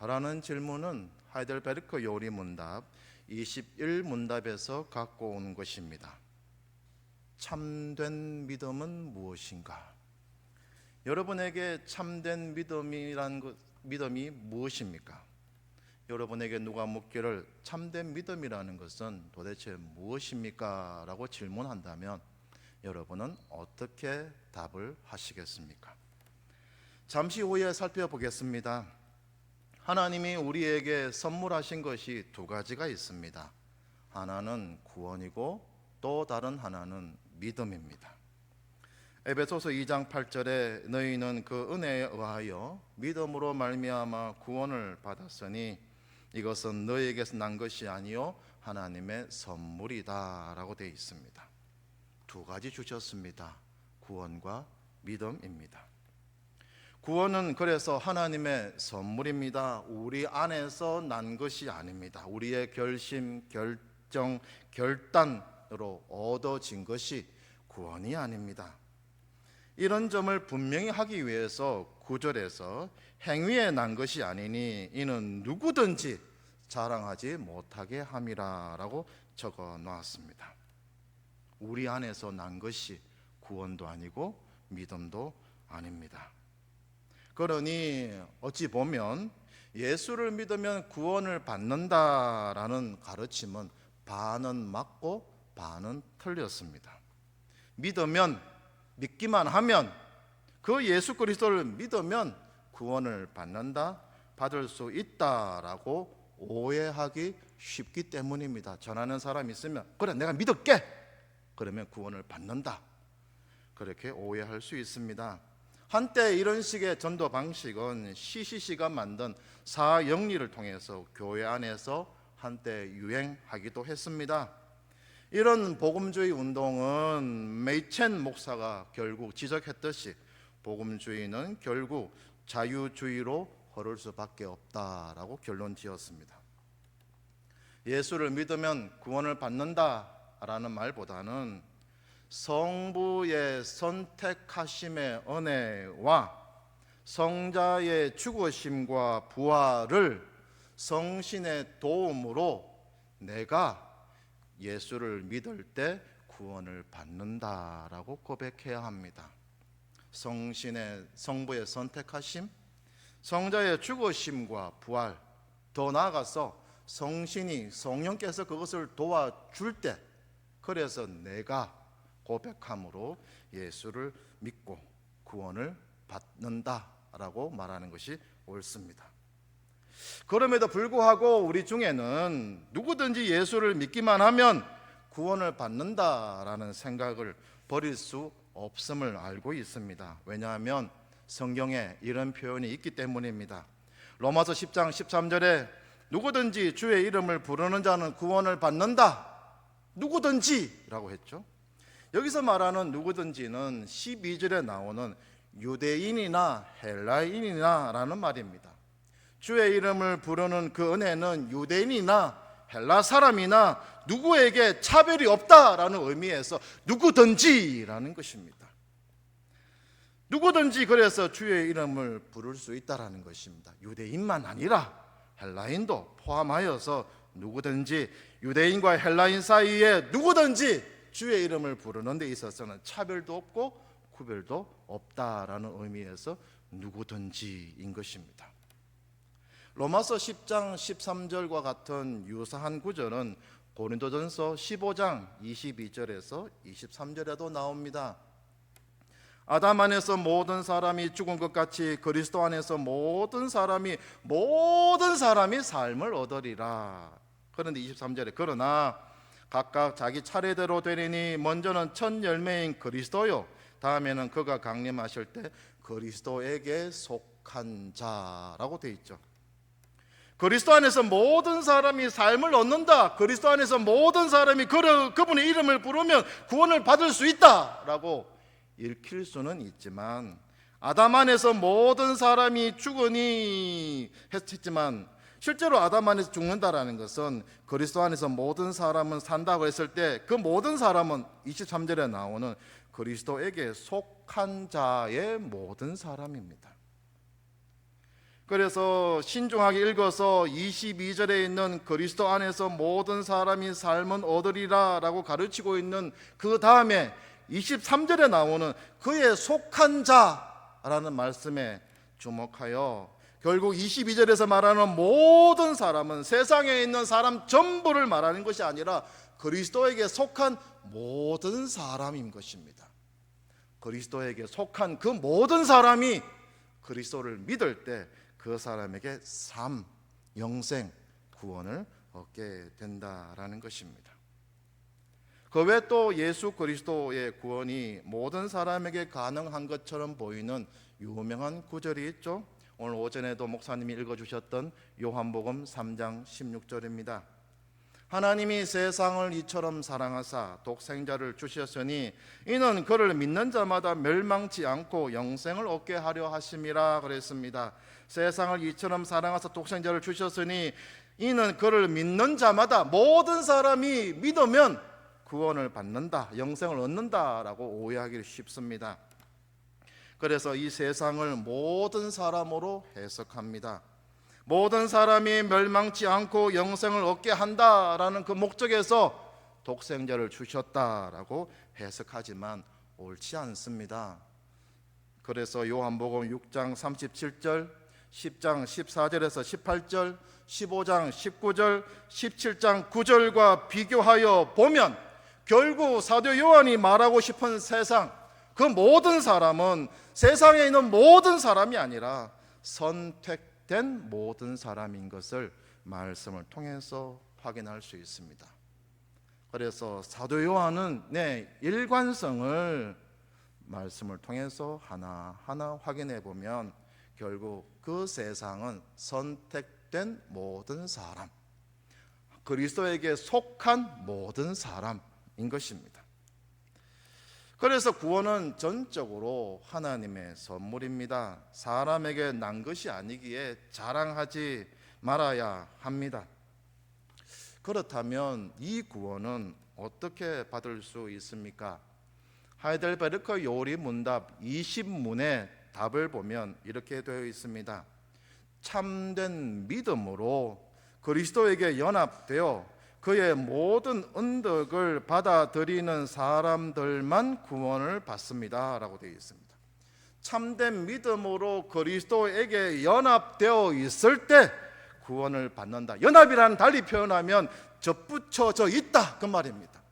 라는 질문은 하이델베르크 요리문답 21문답에서 갖고 온 것입니다. 참된 믿음은 무엇인가? 여러분에게 참된 믿음이 무엇입니까? 여러분에게 누가 묻기를 참된 믿음이라는 것은 도대체 무엇입니까? 라고 질문한다면 여러분은 어떻게 답을 하시겠습니까? 잠시 후에 살펴보겠습니다. 하나님이 우리에게 선물하신 것이 두 가지가 있습니다. 하나는 구원이고 또 다른 하나는 믿음입니다. 에베소서 2장 8절에 너희는 그 은혜에 의하여 믿음으로 말미암아 구원을 받았으니 이것은 너희에게서 난 것이 아니요 하나님의 선물이다 라고 되어 있습니다. 두 가지 주셨습니다. 구원과 믿음입니다. 구원은 그래서 하나님의 선물입니다. 우리 안에서 난 것이 아닙니다. 우리의 결심, 결정, 결단으로 얻어진 것이 구원이 아닙니다. 이런 점을 분명히 하기 위해서 9절에서 행위에 난 것이 아니니 이는 누구든지 자랑하지 못하게 함이라 라고 적어 놓았습니다. 우리 안에서 난 것이 구원도 아니고 믿음도 아닙니다. 그러니 어찌 보면 예수를 믿으면 구원을 받는다라는 가르침은 반은 맞고 반은 틀렸습니다. 믿기만 하면, 그 예수 그리스도를 믿으면 구원을 받을 수 있다라고 오해하기 쉽기 때문입니다. 전하는 사람이 있으면 그래 내가 믿을게, 그러면 구원을 받는다, 그렇게 오해할 수 있습니다. 한때 이런 식의 전도 방식은 CCC가 만든 사영리를 통해서 교회 안에서 한때 유행하기도 했습니다. 이런 복음주의 운동은 메이첸 목사가 결국 지적했듯이 복음주의는 결국 자유주의로 흐를 수밖에 없다라고 결론 지었습니다. 예수를 믿으면 구원을 받는다라는 말보다는 성부의 선택하심의 은혜와 성자의 죽으심과 부활을 성신의 도움으로 내가 예수를 믿을 때 구원을 받는다라고 고백해야 합니다. 성부의 선택하심, 성자의 죽으심과 부활, 더 나아가서 성령께서 그것을 도와줄 때, 그래서 내가 고백함으로 예수를 믿고 구원을 받는다라고 말하는 것이 옳습니다. 그럼에도 불구하고 우리 중에는 누구든지 예수를 믿기만 하면 구원을 받는다라는 생각을 버릴 수 없음을 알고 있습니다. 왜냐하면 성경에 이런 표현이 있기 때문입니다. 로마서 10장 13절에 누구든지 주의 이름을 부르는 자는 구원을 받는다, 누구든지라고 했죠. 여기서 말하는 누구든지는 12절에 나오는 유대인이나 헬라인이나 라는 말입니다. 주의 이름을 부르는 그 은혜는 유대인이나 헬라 사람이나 누구에게 차별이 없다라는 의미에서 누구든지라는 것입니다. 누구든지 그래서 주의 이름을 부를 수 있다라는 것입니다. 유대인만 아니라 헬라인도 포함하여서 누구든지, 유대인과 헬라인 사이에 누구든지 주의 이름을 부르는 데 있어서는 차별도 없고 구별도 없다라는 의미에서 누구든지인 것입니다. 로마서 10장 13절과 같은 유사한 구절은 고린도전서 15장 22절에서 23절에도 나옵니다. 아담 안에서 모든 사람이 죽은 것 같이 그리스도 안에서 모든 사람이 삶을 얻으리라. 그런데 23절에 그러나 각각 자기 차례대로 되리니 먼저는 첫 열매인 그리스도요, 다음에는 그가 강림하실 때 그리스도에게 속한 자라고 되어 있죠. 그리스도 안에서 모든 사람이 삶을 얻는다, 그리스도 안에서 모든 사람이 그분의 이름을 부르면 구원을 받을 수 있다라고 읽힐 수는 있지만, 아담 안에서 모든 사람이 죽으니 했지만 실제로 아담 안에서 죽는다라는 것은 그리스도 안에서 모든 사람은 산다고 했을 때 그 모든 사람은 23절에 나오는 그리스도에게 속한 자의 모든 사람입니다. 그래서 신중하게 읽어서 22절에 있는 그리스도 안에서 모든 사람이 삶은 얻으리라 라고 가르치고 있는 그 다음에 23절에 나오는 그에 속한 자라는 말씀에 주목하여 결국 22절에서 말하는 모든 사람은 세상에 있는 사람 전부를 말하는 것이 아니라 그리스도에게 속한 모든 사람인 것입니다. 그리스도에게 속한 그 모든 사람이 그리스도를 믿을 때 그 사람에게 삶, 영생, 구원을 얻게 된다라는 것입니다. 그 외 또 예수 그리스도의 구원이 모든 사람에게 가능한 것처럼 보이는 유명한 구절이 있죠. 오늘 오전에도 목사님이 읽어주셨던 요한복음 3장 16절입니다. 하나님이 세상을 이처럼 사랑하사 독생자를 주셨으니 이는 그를 믿는 자마다 멸망치 않고 영생을 얻게 하려 하심이라 그랬습니다. 세상을 이처럼 사랑하사 독생자를 주셨으니 이는 그를 믿는 자마다 모든 사람이 믿으면 구원을 받는다, 영생을 얻는다라고 오해하기 쉽습니다. 그래서 이 세상을 모든 사람으로 해석합니다. 모든 사람이 멸망치 않고 영생을 얻게 한다라는 그 목적에서 독생자를 주셨다라고 해석하지만 옳지 않습니다. 그래서 요한복음 6장 37절, 10장 14절에서 18절, 15장 19절, 17장 9절과 비교하여 보면 결국 사도 요한이 말하고 싶은 세상, 그 모든 사람은 세상에 있는 모든 사람이 아니라 선택된 모든 사람인 것을 말씀을 통해서 확인할 수 있습니다. 그래서 사도 요한은 일관성을 말씀을 통해서 하나하나 확인해 보면 결국 그 세상은 선택된 모든 사람, 그리스도에게 속한 모든 사람인 것입니다. 그래서 구원은 전적으로 하나님의 선물입니다. 사람에게 난 것이 아니기에 자랑하지 말아야 합니다. 그렇다면 이 구원은 어떻게 받을 수 있습니까? 하이델베르크 요리 문답 20문의 답을 보면 이렇게 되어 있습니다. 참된 믿음으로 그리스도에게 연합되어 그의 모든 은덕을 받아들이는 사람들만 구원을 받습니다 라고 되어 있습니다. 참된 믿음으로 그리스도에게 연합되어 있을 때 구원을 받는다. 연합이라는 달리 표현하면 접붙여져 있다 그 말입니다.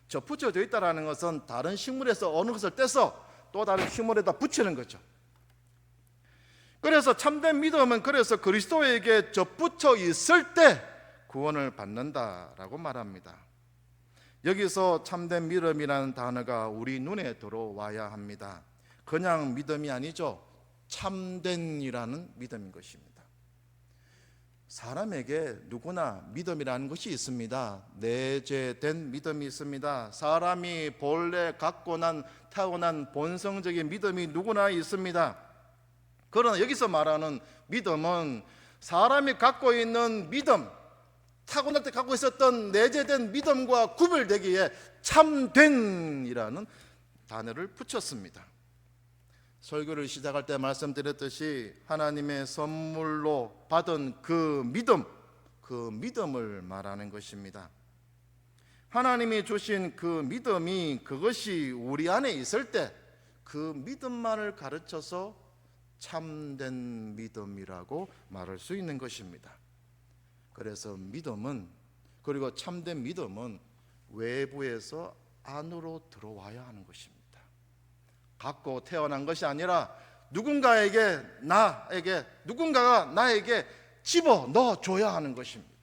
접붙여져 있다는 것은 다른 식물에서 어느 것을 떼서 또 다른 식물에다 붙이는 거죠. 그래서 참된 믿음은 그래서 그리스도에게 접붙여 있을 때 구원을 받는다라고 말합니다. 여기서 참된 믿음이라는 단어가 우리 눈에 들어와야 합니다. 그냥 믿음이 아니죠. 참된이라는 믿음인 것입니다. 사람에게 누구나 믿음이라는 것이 있습니다. 내재된 믿음이 있습니다. 사람이 본래 갖고 타고난 본성적인 믿음이 누구나 있습니다. 그러나 여기서 말하는 믿음은 사람이 갖고 있는 믿음, 타고날 때 갖고 있었던 내재된 믿음과 구별되기에 참된이라는 단어를 붙였습니다. 설교를 시작할 때 말씀드렸듯이 하나님의 선물로 받은 그 믿음을 말하는 것입니다. 하나님이 주신 그 믿음이 그것이 우리 안에 있을 때 그 믿음만을 가르쳐서 참된 믿음이라고 말할 수 있는 것입니다. 그래서 믿음은, 그리고 참된 믿음은 외부에서 안으로 들어와야 하는 것입니다. 갖고 태어난 것이 아니라 누군가가 나에게 집어 넣어줘야 하는 것입니다.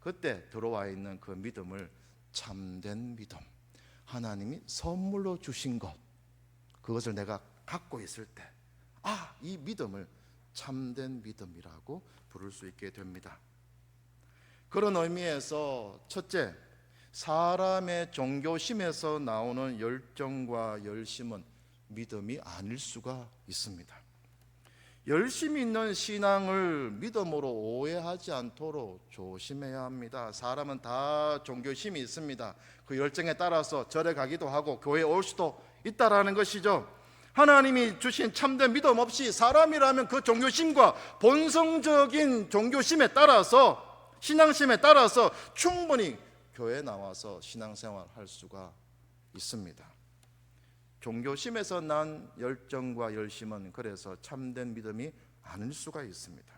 그때 들어와 있는 그 믿음을 참된 믿음, 하나님이 선물로 주신 것, 그것을 내가 갖고 있을 때 이 믿음을 참된 믿음이라고 부를 수 있게 됩니다. 그런 의미에서 첫째, 사람의 종교심에서 나오는 열정과 열심은 믿음이 아닐 수가 있습니다. 열심이 있는 신앙을 믿음으로 오해하지 않도록 조심해야 합니다. 사람은 다 종교심이 있습니다. 그 열정에 따라서 절에 가기도 하고 교회에 올 수도 있다라는 것이죠. 하나님이 주신 참된 믿음 없이 사람이라면 그 종교심과 본성적인 종교심에 따라서, 신앙심에 따라서 충분히 교회에 나와서 신앙생활 할 수가 있습니다. 종교심에서 난 열정과 열심은 그래서 참된 믿음이 아닐 수가 있습니다.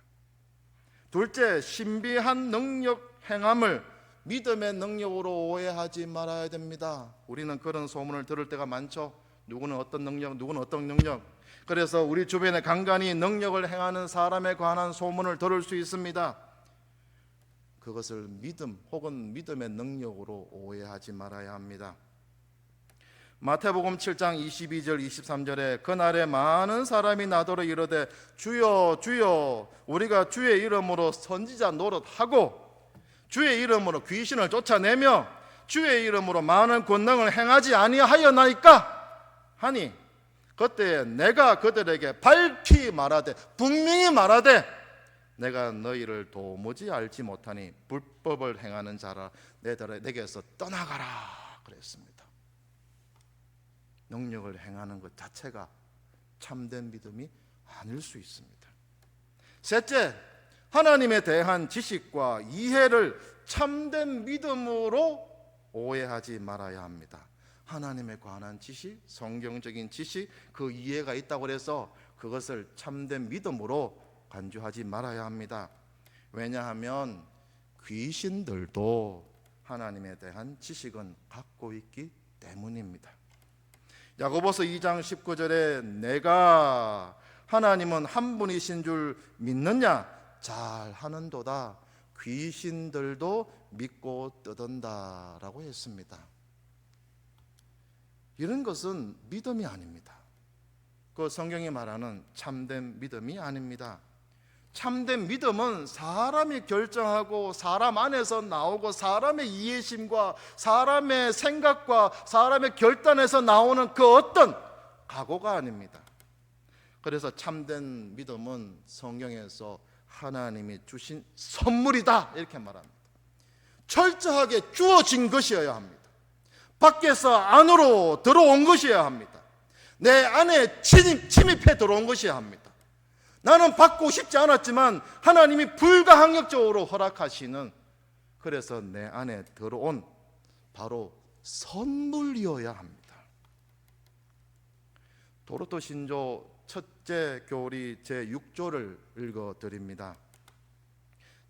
둘째, 신비한 능력 행함을 믿음의 능력으로 오해하지 말아야 됩니다. 우리는 그런 소문을 들을 때가 많죠. 누구는 어떤 능력, 누구는 어떤 능력. 그래서 우리 주변에 간간히 능력을 행하는 사람에 관한 소문을 들을 수 있습니다. 그것을 믿음 혹은 믿음의 능력으로 오해하지 말아야 합니다. 마태복음 7장 22절 23절에 그날에 많은 사람이 나더러 이르되 주여 주여 우리가 주의 이름으로 선지자 노릇하고 주의 이름으로 귀신을 쫓아내며 주의 이름으로 많은 권능을 행하지 아니하였나이까 하니 그때 내가 그들에게 밝히 말하되 분명히 말하되 내가 너희를 도무지 알지 못하니 불법을 행하는 자라 내게서 떠나가라 그랬습니다. 능력을 행하는 것 자체가 참된 믿음이 아닐 수 있습니다. 셋째, 하나님에 대한 지식과 이해를 참된 믿음으로 오해하지 말아야 합니다. 하나님에 관한 지식, 성경적인 지식, 그 이해가 있다고 해서 그것을 참된 믿음으로 간주하지 말아야 합니다. 왜냐하면 귀신들도 하나님에 대한 지식은 갖고 있기 때문입니다. 야고보서 2장 19절에 내가 하나님은 한 분이신 줄 믿느냐? 잘 하는도다. 귀신들도 믿고 떠든다라고 했습니다. 이런 것은 믿음이 아닙니다. 그 성경이 말하는 참된 믿음이 아닙니다. 참된 믿음은 사람이 결정하고 사람 안에서 나오고 사람의 이해심과 사람의 생각과 사람의 결단에서 나오는 그 어떤 각오가 아닙니다. 그래서 참된 믿음은 성경에서 하나님이 주신 선물이다 이렇게 말합니다. 철저하게 주어진 것이어야 합니다. 밖에서 안으로 들어온 것이어야 합니다. 내 안에 침입해 들어온 것이어야 합니다. 나는 받고 싶지 않았지만 하나님이 불가항력적으로 허락하시는, 그래서 내 안에 들어온 바로 선물이어야 합니다. 도로토 신조 첫째 교리 제6조를 읽어드립니다.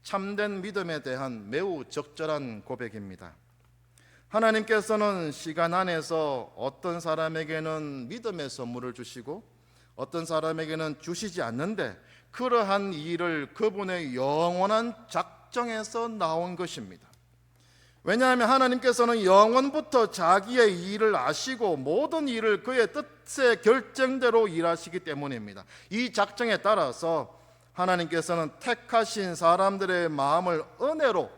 참된 믿음에 대한 매우 적절한 고백입니다. 하나님께서는 시간 안에서 어떤 사람에게는 믿음의 선물을 주시고 어떤 사람에게는 주시지 않는데 그러한 일을 그분의 영원한 작정에서 나온 것입니다. 왜냐하면 하나님께서는 영원부터 자기의 일을 아시고 모든 일을 그의 뜻의 결정대로 일하시기 때문입니다. 이 작정에 따라서 하나님께서는 택하신 사람들의 마음을 은혜로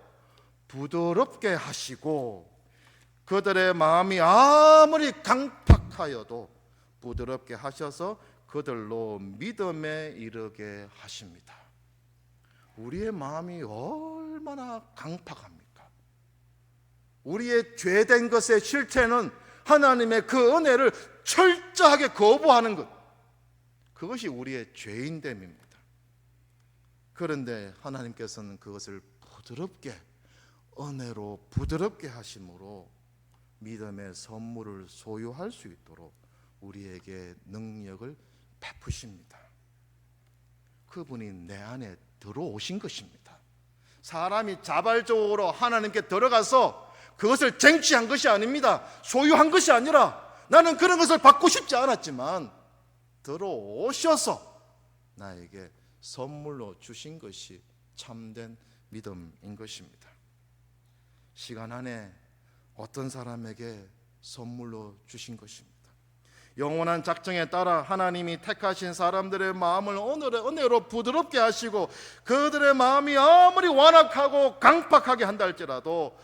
부드럽게 하시고 그들의 마음이 아무리 강팍하여도 부드럽게 하셔서 그들로 믿음에 이르게 하십니다. 우리의 마음이 얼마나 강팍합니까? 우리의 죄된 것의 실체는 하나님의 그 은혜를 철저하게 거부하는 것, 그것이 우리의 죄인됨입니다. 그런데 하나님께서는 그것을 부드럽게, 은혜로 부드럽게 하심으로 믿음의 선물을 소유할 수 있도록 우리에게 능력을 베푸십니다. 그분이 내 안에 들어오신 것입니다. 사람이 자발적으로 하나님께 들어가서 그것을 쟁취한 것이 아닙니다. 소유한 것이 아니라 나는 그런 것을 받고 싶지 않았지만 들어오셔서 나에게 선물로 주신 것이 참된 믿음인 것입니다. 시간 안에 어떤 사람에게 선물로 주신 것입니다. 영원한 작정에 따라 하나님이 택하신 사람들의 마음을 은혜로 부드럽게 하시고 그들의 마음이 아무리 완악하고 강팍하게 한다 할지라도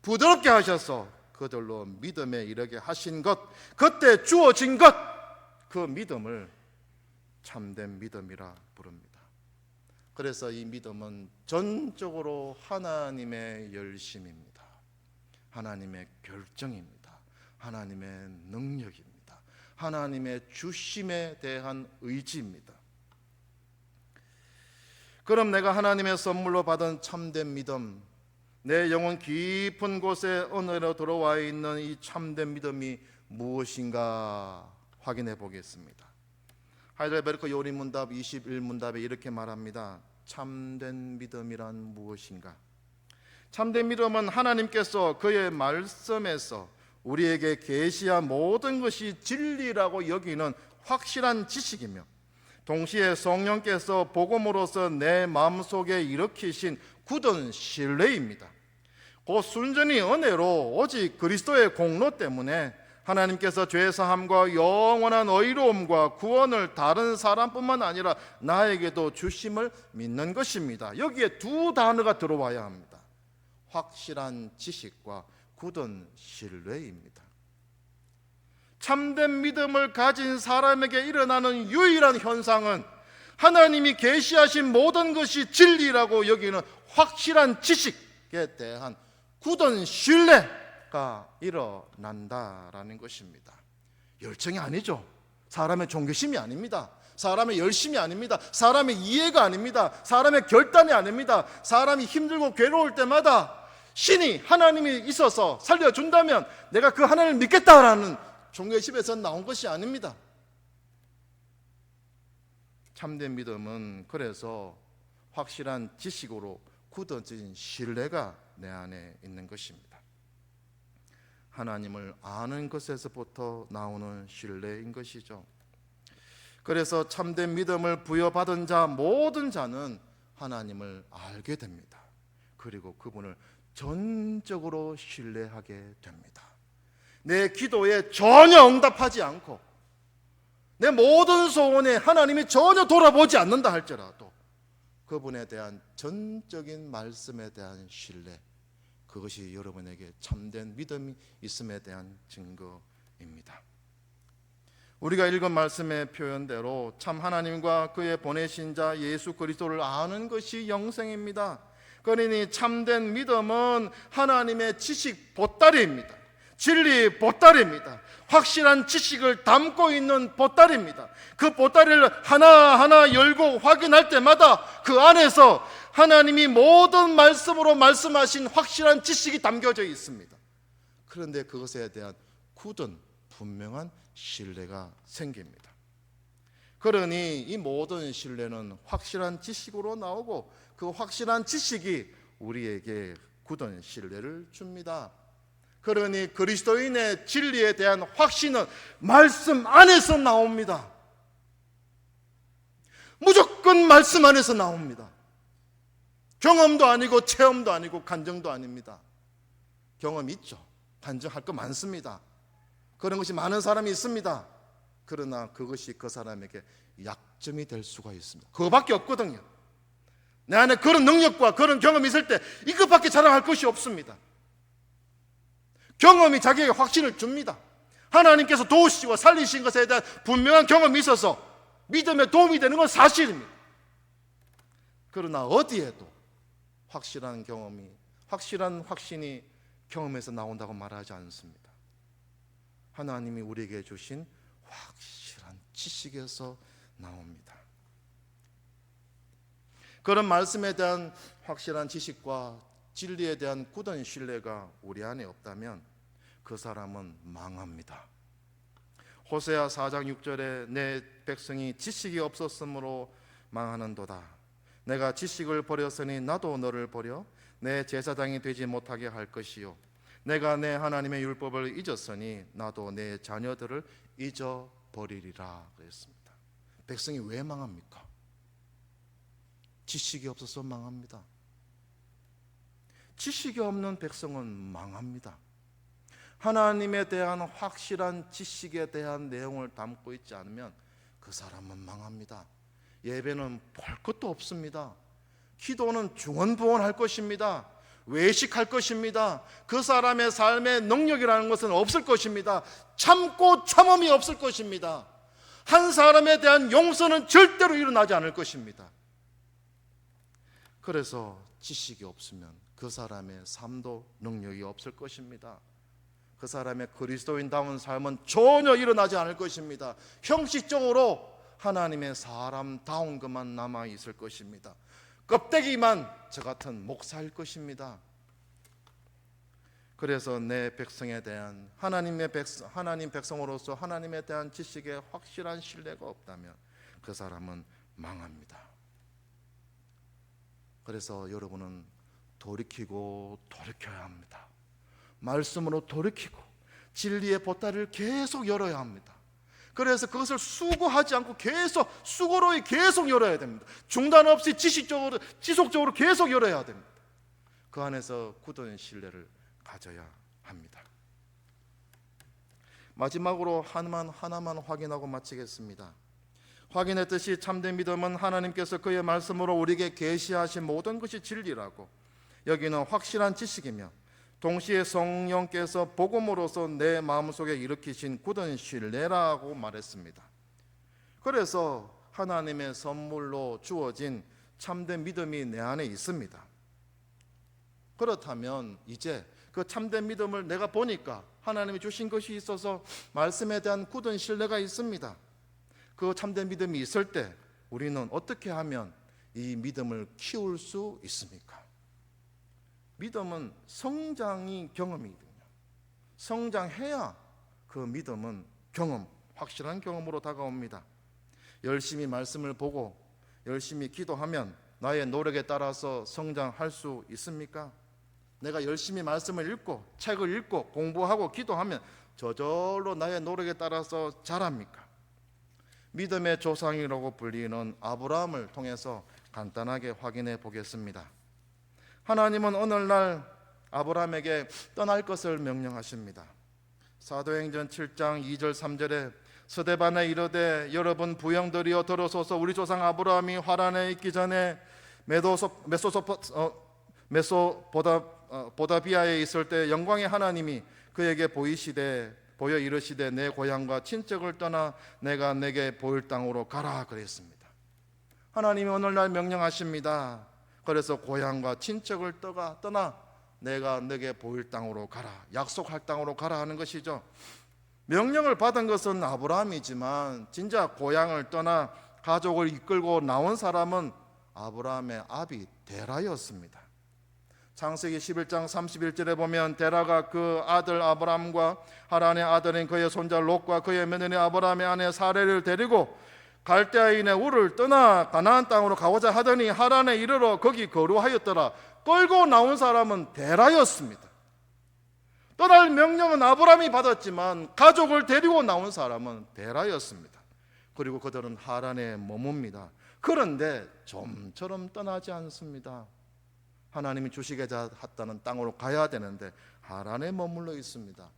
부드럽게 하셔서 그들로 믿음에 이르게 하신 것, 그때 주어진 것, 그 믿음을 참된 믿음이라 부릅니다. 그래서 이 믿음은 전적으로 하나님의 열심입니다. 하나님의 결정입니다. 하나님의 능력입니다. 하나님의 주심에 대한 의지입니다. 그럼 내가 하나님의 선물로 받은 참된 믿음, 내 영혼 깊은 곳에 은혜로 들어와 있는 이 참된 믿음이 무엇인가 확인해 보겠습니다. 하이델베르크 요리문답 21문답에 이렇게 말합니다. 참된 믿음이란 무엇인가? 참된 믿음은 하나님께서 그의 말씀에서 우리에게 계시한 모든 것이 진리라고 여기는 확실한 지식이며, 동시에 성령께서 복음으로서 내 마음속에 일으키신 굳은 신뢰입니다. 곧 순전히 은혜로 오직 그리스도의 공로 때문에 하나님께서 죄사함과 영원한 의로움과 구원을 다른 사람뿐만 아니라 나에게도 주심을 믿는 것입니다. 여기에 두 단어가 들어와야 합니다. 확실한 지식과 굳은 신뢰입니다. 참된 믿음을 가진 사람에게 일어나는 유일한 현상은 하나님이 계시하신 모든 것이 진리라고 여기는 확실한 지식에 대한 굳은 신뢰가 일어난다라는 것입니다. 열정이 아니죠. 사람의 종교심이 아닙니다. 사람의 열심이 아닙니다. 사람의 이해가 아닙니다. 사람의 결단이 아닙니다. 사람이 힘들고 괴로울 때마다 신이, 하나님이 있어서 살려준다면 내가 그 하나님을 믿겠다라는 종교심에서 나온 것이 아닙니다. 참된 믿음은 그래서 확실한 지식으로 굳어진 신뢰가 내 안에 있는 것입니다. 하나님을 아는 것에서부터 나오는 신뢰인 것이죠. 그래서 참된 믿음을 부여받은 자, 모든 자는 하나님을 알게 됩니다. 그리고 그분을 전적으로 신뢰하게 됩니다. 내 기도에 전혀 응답하지 않고 내 모든 소원에 하나님이 전혀 돌아보지 않는다 할지라도 그분에 대한 전적인 말씀에 대한 신뢰, 그것이 여러분에게 참된 믿음이 있음에 대한 증거입니다. 우리가 읽은 말씀의 표현대로 참 하나님과 그의 보내신 자 예수 그리스도를 아는 것이 영생입니다. 그러니 참된 믿음은 하나님의 지식 보따리입니다. 진리 보따리입니다. 확실한 지식을 담고 있는 보따리입니다. 그 보따리를 하나하나 열고 확인할 때마다 그 안에서 하나님이 모든 말씀으로 말씀하신 확실한 지식이 담겨져 있습니다. 그런데 그것에 대한 굳은 분명한 신뢰가 생깁니다. 그러니 이 모든 신뢰는 확실한 지식으로 나오고 그 확실한 지식이 우리에게 굳은 신뢰를 줍니다. 그러니 그리스도인의 진리에 대한 확신은 말씀 안에서 나옵니다. 무조건 말씀 안에서 나옵니다. 경험도 아니고 체험도 아니고 간증도 아닙니다. 경험 있죠. 간증할 거 많습니다. 그런 것이 많은 사람이 있습니다. 그러나 그것이 그 사람에게 약점이 될 수가 있습니다. 그거밖에 없거든요. 내 안에 그런 능력과 그런 경험이 있을 때 이것밖에 자랑할 것이 없습니다. 경험이 자기에게 확신을 줍니다. 하나님께서 도우시고 살리신 것에 대한 분명한 경험이 있어서 믿음에 도움이 되는 건 사실입니다. 그러나 어디에도 확실한 경험이, 확실한 확신이 경험에서 나온다고 말하지 않습니다. 하나님이 우리에게 주신 확실한 지식에서 나옵니다. 그런 말씀에 대한 확실한 지식과 진리에 대한 굳은 신뢰가 우리 안에 없다면 그 사람은 망합니다. 호세아 4장 6절에 내 백성이 지식이 없었으므로 망하는도다. 내가 지식을 버렸으니 나도 너를 버려 내 제사장이 되지 못하게 할 것이요 내가 내 하나님의 율법을 잊었으니 나도 내 자녀들을 잊어버리리라 그랬습니다. 백성이 왜 망합니까? 지식이 없어서 망합니다. 지식이 없는 백성은 망합니다. 하나님에 대한 확실한 지식에 대한 내용을 담고 있지 않으면 그 사람은 망합니다. 예배는 볼 것도 없습니다. 기도는 중언부언할 것입니다. 외식할 것입니다. 그 사람의 삶의 능력이라는 것은 없을 것입니다. 참고 참음이 없을 것입니다. 한 사람에 대한 용서는 절대로 일어나지 않을 것입니다. 그래서 지식이 없으면 그 사람의 삶도 능력이 없을 것입니다. 그 사람의 그리스도인다운 삶은 전혀 일어나지 않을 것입니다. 형식적으로 하나님의 사람다운 것만 남아 있을 것입니다. 껍데기만 저 같은 목사일 것입니다. 그래서 내 백성에 대한 하나님 백성으로서 하나님에 대한 지식에 확실한 신뢰가 없다면 그 사람은 망합니다. 그래서 여러분은 돌이키고 돌이켜야 합니다. 말씀으로 돌이키고 진리의 보따리를 계속 열어야 합니다. 그래서 그것을 수고하지 않고 계속 수고로이 계속 열어야 됩니다. 중단 없이 지속적으로 계속 열어야 됩니다. 그 안에서 굳은 신뢰를 가져야 합니다. 마지막으로 하나만 확인하고 마치겠습니다. 확인했듯이 참된 믿음은 하나님께서 그의 말씀으로 우리에게 계시하신 모든 것이 진리라고 여기는 확실한 지식이며 동시에 성령께서 복음으로서 내 마음속에 일으키신 굳은 신뢰라고 말했습니다. 그래서 하나님의 선물로 주어진 참된 믿음이 내 안에 있습니다. 그렇다면 이제 그 참된 믿음을 내가 보니까 하나님이 주신 것이 있어서 말씀에 대한 굳은 신뢰가 있습니다. 그 참된 믿음이 있을 때 우리는 어떻게 하면 이 믿음을 키울 수 있습니까? 믿음은 성장이 경험이거든요. 성장해야 그 믿음은 확실한 경험으로 다가옵니다. 열심히 말씀을 보고 열심히 기도하면 나의 노력에 따라서 성장할 수 있습니까? 내가 열심히 말씀을 읽고 책을 읽고 공부하고 기도하면 저절로 나의 노력에 따라서 자랍니까? 믿음의 조상이라고 불리는 아브라함을 통해서 간단하게 확인해 보겠습니다. 하나님은 오늘날 아브라함에게 떠날 것을 명령하십니다. 사도행전 7장 2절 3절에 스데반에 이르되 여러분 부형들이여 들어서서 우리 조상 아브라함이 하란에 있기 전에 메소포다비아에 있을 때 영광의 하나님이 그에게 보여 이르시되 내 고향과 친척을 떠나 내가 내게 보일 땅으로 가라 그랬습니다. 하나님이 오늘날 명령하십니다. 그래서 고향과 친척을 떠나 내가 내게 보일 땅으로 가라, 약속할 땅으로 가라 하는 것이죠. 명령을 받은 것은 아브라함이지만 진짜 고향을 떠나 가족을 이끌고 나온 사람은 아브라함의 아비 데라였습니다. 창세기 11장 31절에 보면 데라가 그 아들 아브라함과 하란의 아들인 그의 손자 롯과 그의 며느리 아브라함의 아내 사레를 데리고 갈대아인의 우를 떠나 가나안 땅으로 가고자 하더니 하란에 이르러 거기 거류하였더라. 끌고 나온 사람은 데라였습니다. 떠날 명령은 아브라함이 받았지만 가족을 데리고 나온 사람은 데라였습니다. 그리고 그들은 하란에 머뭅니다. 그런데 좀처럼 떠나지 않습니다. 하나님이 주시고자 했다는 땅으로 가야 되는데 하란에 머물러 있습니다.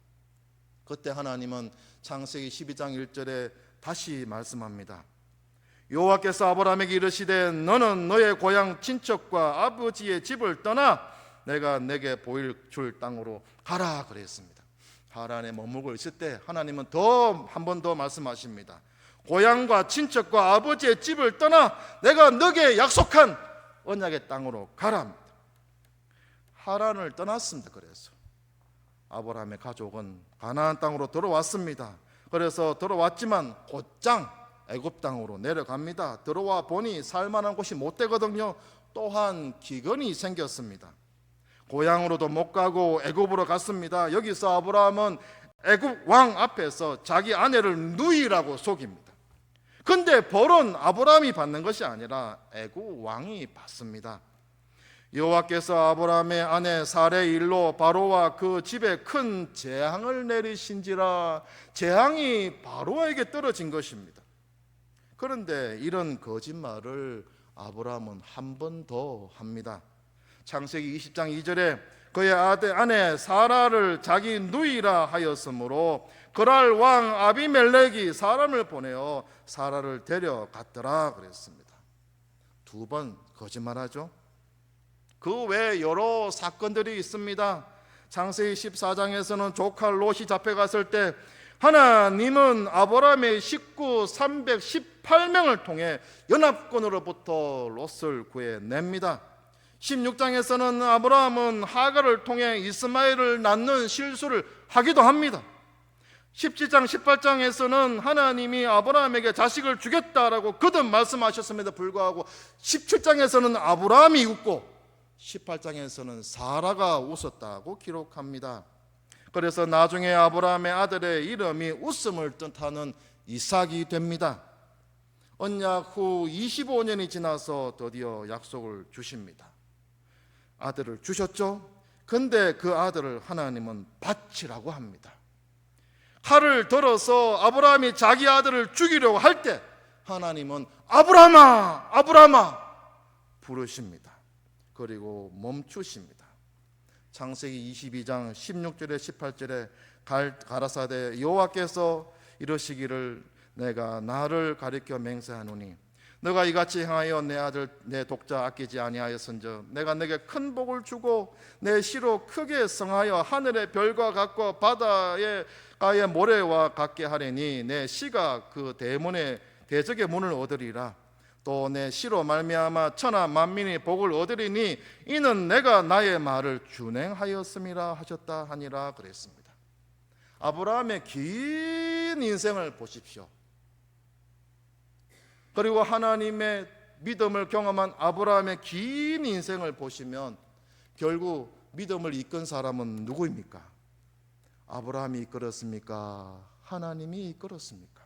그때 하나님은 창세기 12장 1절에 다시 말씀합니다. 여호와께서 아브라함에게 이르시되 너는 너의 고향 친척과 아버지의 집을 떠나 내가 내게 보일 줄 땅으로 가라 그랬습니다. 하란에 머물고 있을 때 하나님은 한 번 더 말씀하십니다. 고향과 친척과 아버지의 집을 떠나 내가 너에게 약속한 언약의 땅으로 가라. 하란을 떠났습니다. 그래서 아브라함의 가족은 가나안 땅으로 들어왔습니다. 그래서 들어왔지만 곧장 애굽 땅으로 내려갑니다. 들어와 보니 살만한 곳이 못 되거든요. 또한 기근이 생겼습니다. 고향으로도 못 가고 애굽으로 갔습니다. 여기서 아브라함은 애굽 왕 앞에서 자기 아내를 누이라고 속입니다. 근데 벌은 아브라함이 받는 것이 아니라 애굽 왕이 받습니다. 여호와께서 아브라함의 아내 사레의 일로 바로와 그 집에 큰 재앙을 내리신지라. 재앙이 바로에게 떨어진 것입니다. 그런데 이런 거짓말을 아브라함은 한 번 더 합니다. 창세기 20장 2절에 그의 아내 사라를 자기 누이라 하였으므로 그랄 왕 아비멜렉이 사람을 보내어 사라를 데려갔더라 그랬습니다. 두 번 거짓말하죠. 그 외에 여러 사건들이 있습니다. 창세기 14장에서는 조카 롯이 잡혀갔을 때 하나님은 아브라함의 식구 318명을 통해 연합군으로부터 롯을 구해냅니다. 16장에서는 아브라함은 하갈을 통해 이스마엘을 낳는 실수를 하기도 합니다. 17장 18장에서는 하나님이 아브라함에게 자식을 주겠다라고 거듭 말씀하셨음에도 불구하고 17장에서는 아브라함이 웃고 18장에서는 사라가 웃었다고 기록합니다. 그래서 나중에 아브라함의 아들의 이름이 웃음을 뜻하는 이삭이 됩니다. 언약 후 25년이 지나서 드디어 약속을 주십니다. 아들을 주셨죠. 근데 그 아들을 하나님은 바치라고 합니다. 칼을 들어서 아브라함이 자기 아들을 죽이려고 할 때 하나님은 아브라함아, 아브라함아 부르십니다. 그리고 멈추십니다. 창세기 22장 16절에 18절에 가라사대 여호와께서 이러시기를 내가 나를 가리켜 맹세하노니 너가 이같이 행하여 내 아들 내 독자 아끼지 아니하였은즉 내가 내게 큰 복을 주고 내 씨로 크게 성하여 하늘의 별과 같고 바다의 가의 모래와 같게 하리니 내 씨가 그 대문의 대적의 문을 얻으리라. 또 내 씨로 말미암아 천하 만민이 복을 얻으리니 이는 내가 나의 말을 준행하였음이라 하셨다 하니라 그랬습니다. 아브라함의 긴 인생을 보십시오. 그리고 하나님의 믿음을 경험한 아브라함의 긴 인생을 보시면 결국 믿음을 이끈 사람은 누구입니까? 아브라함이 이끌었습니까? 하나님이 이끌었습니까?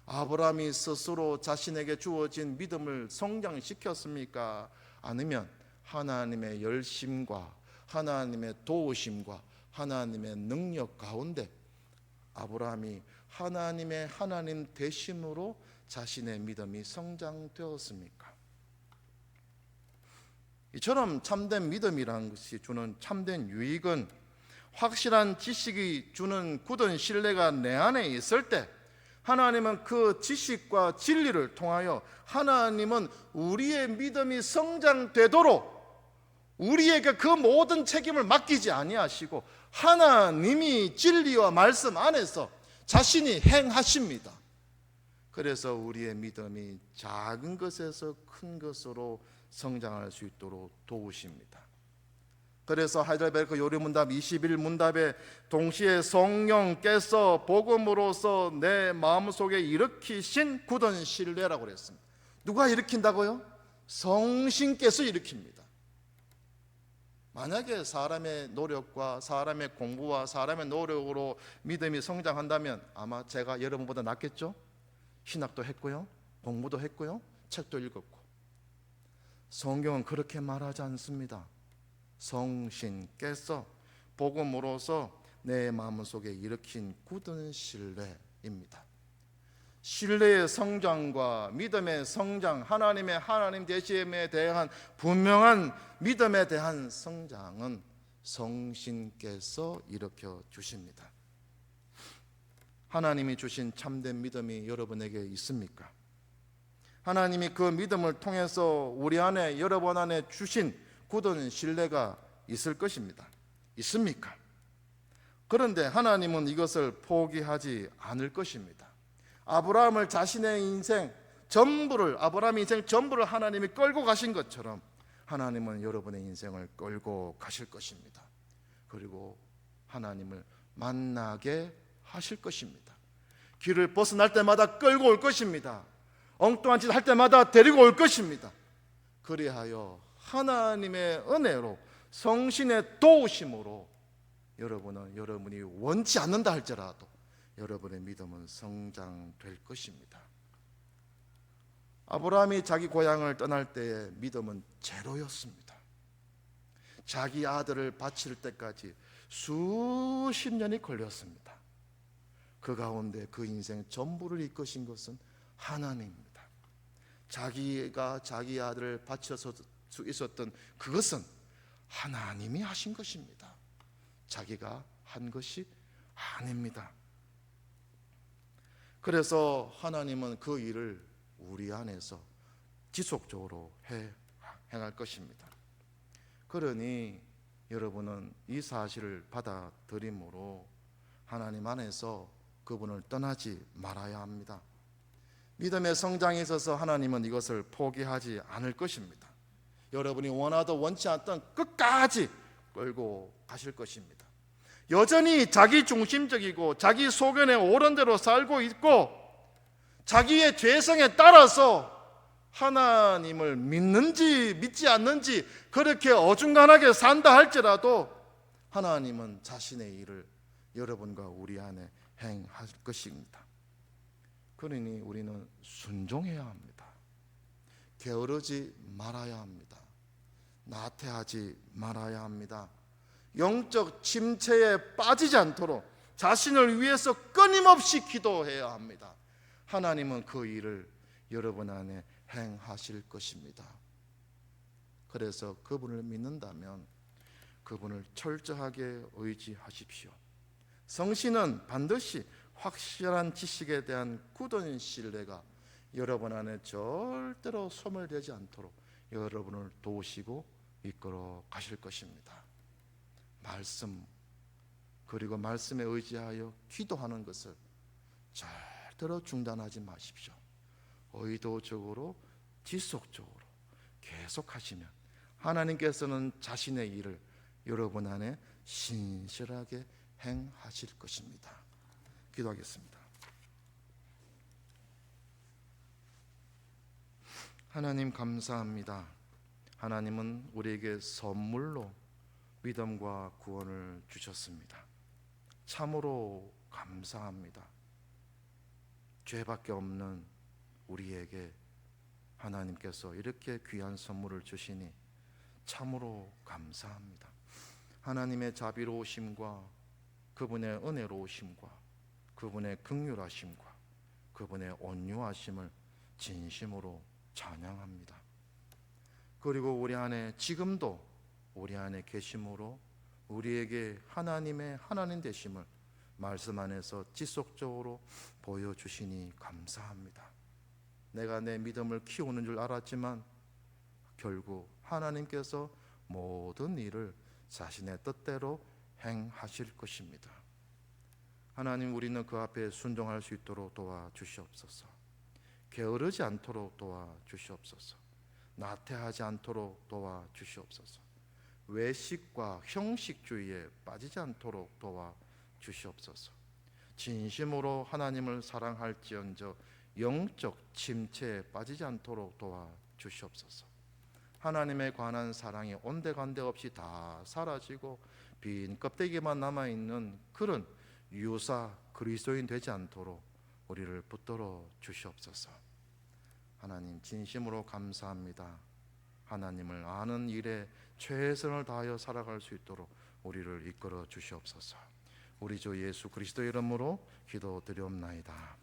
아브라함이 스스로 자신에게 주어진 믿음을 성장시켰습니까? 아니면 하나님의 열심과 하나님의 도우심과 하나님의 능력 가운데 아브라함이 하나님 대심으로 자신의 믿음이 성장되었습니까? 이처럼 참된 믿음이라는 것이 주는 참된 유익은 확실한 지식이 주는 굳은 신뢰가 내 안에 있을 때 하나님은 그 지식과 진리를 통하여 하나님은 우리의 믿음이 성장되도록 우리에게 그 모든 책임을 맡기지 아니하시고 하나님이 진리와 말씀 안에서 자신이 행하십니다. 그래서 우리의 믿음이 작은 것에서 큰 것으로 성장할 수 있도록 도우십니다. 그래서 하이델베르크 요리문답 21문답에 동시에 성령께서 복음으로써 내 마음속에 일으키신 굳은 신뢰라고 그랬습니다. 누가 일으킨다고요? 성신께서 일으킵니다. 만약에 사람의 노력과 사람의 공부와 사람의 노력으로 믿음이 성장한다면 아마 제가 여러분보다 낫겠죠? 신학도 했고요, 공부도 했고요, 책도 읽었고. 성경은 그렇게 말하지 않습니다. 성신께서 복음으로써 내 마음속에 일으킨 굳은 신뢰입니다. 신뢰의 성장과 믿음의 성장, 하나님 되심에 대한 분명한 믿음에 대한 성장은 성신께서 일으켜 주십니다. 하나님이 주신 참된 믿음이 여러분에게 있습니까? 하나님이 그 믿음을 통해서 우리 안에 여러분 안에 주신 굳은 신뢰가 있을 것입니다. 있습니까? 그런데 하나님은 이것을 포기하지 않을 것입니다. 아브라함을 자신의 인생 전부를 아브라함의 인생 전부를 하나님이 끌고 가신 것처럼 하나님은 여러분의 인생을 끌고 가실 것입니다. 그리고 하나님을 만나게 하실 것입니다. 길을 벗어날 때마다 끌고 올 것입니다. 엉뚱한 짓 할 때마다 데리고 올 것입니다. 그리하여 하나님의 은혜로 성신의 도우심으로 여러분이 원치 않는다 할지라도 여러분의 믿음은 성장될 것입니다. 아브라함이 자기 고향을 떠날 때의 믿음은 제로였습니다. 자기 아들을 바칠 때까지 수십 년이 걸렸습니다. 그 가운데 그 인생 전부를 이끄신 것은 하나님입니다. 자기가 자기 아들을 바쳐서 수 있었던 그것은 하나님이 하신 것입니다. 자기가 한 것이 아닙니다. 그래서 하나님은 그 일을 우리 안에서 지속적으로 행할 것입니다. 그러니 여러분은 이 사실을 받아들임으로 하나님 안에서 그분을 떠나지 말아야 합니다. 믿음의 성장에 있어서 하나님은 이것을 포기하지 않을 것입니다. 여러분이 원하든 원치 않든 끝까지 끌고 가실 것입니다. 여전히 자기 중심적이고 자기 소견에 옳은 대로 살고 있고 자기의 죄성에 따라서 하나님을 믿는지 믿지 않는지 그렇게 어중간하게 산다 할지라도 하나님은 자신의 일을 여러분과 우리 안에 행할 것입니다. 그러니 우리는 순종해야 합니다. 게으르지 말아야 합니다. 나태하지 말아야 합니다. 영적 침체에 빠지지 않도록 자신을 위해서 끊임없이 기도해야 합니다. 하나님은 그 일을 여러분 안에 행하실 것입니다. 그래서 그분을 믿는다면 그분을 철저하게 의지하십시오. 성신은 반드시 확실한 지식에 대한 굳은 신뢰가 여러분 안에 절대로 소멸되지 않도록 여러분을 도우시고 이끌어 가실 것입니다. 말씀 그리고 말씀에 의지하여 기도하는 것을 절대로 중단하지 마십시오. 의도적으로 지속적으로 계속하시면 하나님께서는 자신의 일을 여러분 안에 신실하게 행하실 것입니다. 기도하겠습니다. 하나님 감사합니다. 하나님은 우리에게 선물로 믿음과 구원을 주셨습니다. 참으로 감사합니다. 죄밖에 없는 우리에게 하나님께서 이렇게 귀한 선물을 주시니 참으로 감사합니다. 하나님의 자비로우심과 그분의 은혜로우심과 그분의 긍휼하심과 그분의 온유하심을 진심으로 찬양합니다. 그리고 우리 안에 지금도 우리 안에 계심으로 우리에게 하나님의 하나님 되심을 말씀 안에서 지속적으로 보여주시니 감사합니다. 내가 내 믿음을 키우는 줄 알았지만 결국 하나님께서 모든 일을 자신의 뜻대로 행하실 것입니다. 하나님, 우리는 그 앞에 순종할 수 있도록 도와주시옵소서. 게으르지 않도록 도와주시옵소서. 나태하지 않도록 도와주시옵소서. 외식과 형식주의에 빠지지 않도록 도와주시옵소서. 진심으로 하나님을 사랑할지언정 영적 침체에 빠지지 않도록 도와주시옵소서. 하나님에 관한 사랑이 온데간데 없이 다 사라지고 빈 껍데기만 남아있는 그런 유사 그리스도인 되지 않도록 우리를 붙들어 주시옵소서. 하나님, 진심으로 감사합니다. 하나님을 아는 일에 최선을 다하여 살아갈 수 있도록 우리를 이끌어 주시옵소서. 우리 주 예수 그리스도 이름으로 기도드리옵나이다.